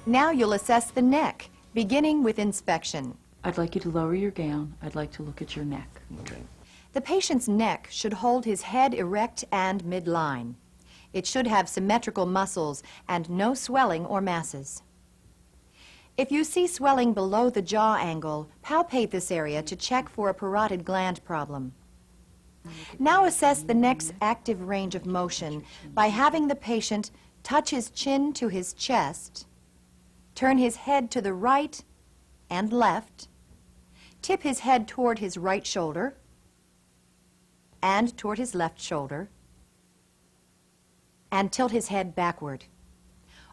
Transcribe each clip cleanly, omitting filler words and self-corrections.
Now you'll assess the neck, beginning with inspection. I'd like you to lower your gown. I'd like to look at your neck. Okay. The patient's neck should hold his head erect and midline. It should have symmetrical muscles and no swelling or masses. If you see swelling below the jaw angle, palpate this area to check for a parotid gland problem. Now assess the neck's active range of motion by having the patient touch his chin to his chest, turn his head to the right and left, tip his head toward his right shoulder and toward his left shoulder, and tilt his head backward.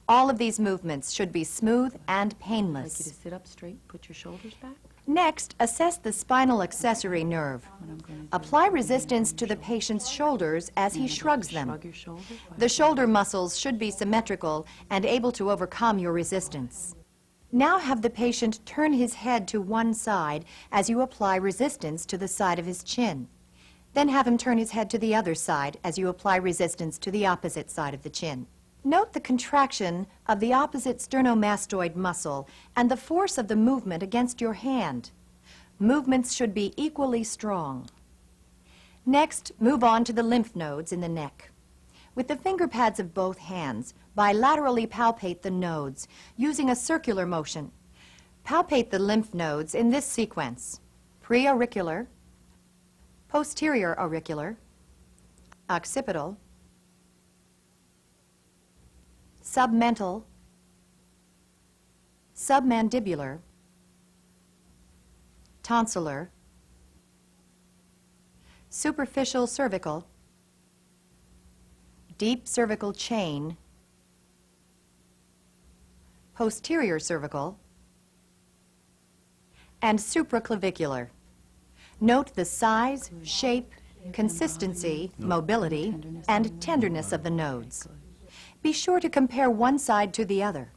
All of these movements should be smooth and I'd like you to painless. sit up straight, put your shoulders back. Next, assess the spinal accessory nerve. What I'm going to do Apply is resistance to the patient's shoulders as he shrugs them. shrug your shoulders. The shoulder muscles should be symmetrical and able to overcome your resistance. Now have the patient turn his head to one side as you apply resistance to the side of his chin. Then have him turn his head to the other side as you apply resistance to the opposite side of the chin. Note the contraction of the opposite sternomastoid muscle and the force of the movement against your hand. Movements should be equally strong. Next, move on to the lymph nodes in the neck. With the finger pads of both hands, bilaterally palpate the nodes using a circular motion. Palpate the lymph nodes in this sequence: preauricular, posterior auricular, occipital, submental, submandibular, tonsillar, superficial cervical, deep cervical chain, posterior cervical, and supraclavicular. Note the size, shape, consistency, mobility, and tenderness of the nodes. Be sure to compare one side to the other.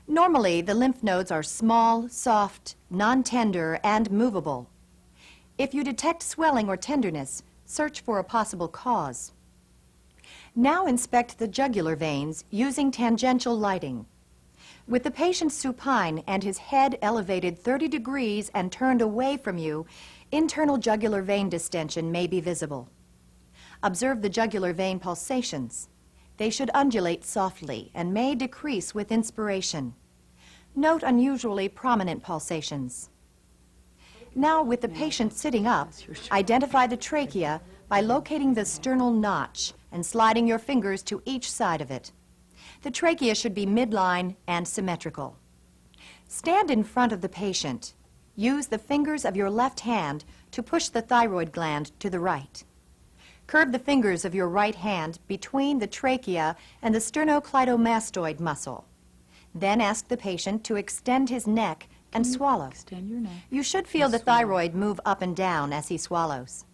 Normally, the lymph nodes are small, soft, non-tender, and movable. If you detect swelling or tenderness, search for a possible cause. Now inspect the jugular veins using tangential lighting. With the patient supine and his head elevated 30 degrees and turned away from you, internal jugular vein distension may be visible. Observe the jugular vein pulsations. They should undulate softly and may decrease with inspiration. Note unusually prominent pulsations. Now, with the patient sitting up, identify the trachea by locating the sternal notch and sliding your fingers to each side of it. The trachea should be midline and symmetrical. Stand in front of the patient. Use the fingers of your left hand to push the thyroid gland to the right. Curve the fingers of your right hand between the trachea and the sternocleidomastoid muscle. Then ask the patient to extend his neck and swallow. Extend your neck. You should feel the thyroid move up and down as he swallows.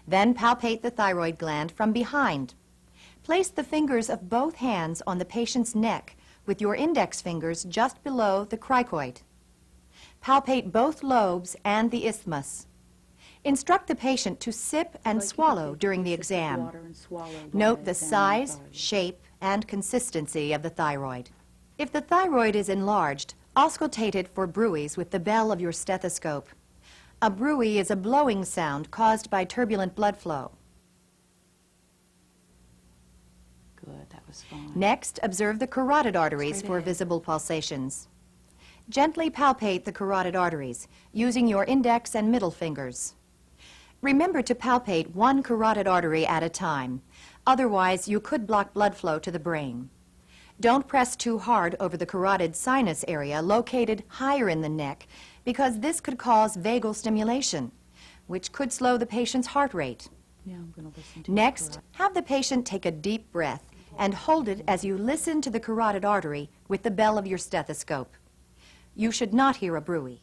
Then palpate the thyroid gland from behind. Place the fingers of both hands on the patient's neck with your index fingers just below the cricoid. Palpate both lobes and the isthmus. Instruct the patient to sip and swallow during the exam. Note the size, shape, and consistency of the thyroid. If the thyroid is enlarged, auscultate it for bruits with the bell of your stethoscope. A bruit is a blowing sound caused by turbulent blood flow. Good, that was fine. Next, observe the carotid arteries Straight for ahead. visible pulsations. Gently palpate the carotid arteries using your index and middle fingers. Remember to palpate one carotid artery at a time. Otherwise, you could block blood flow to the brain. Don't press too hard over the carotid sinus area located higher in the neck, because this could cause vagal stimulation, which could slow the patient's heart rate. Yeah, I'm going to listen to Next, have the patient take a deep breath and hold it as you listen to the carotid artery with the bell of your stethoscope. You should not hear a bruit.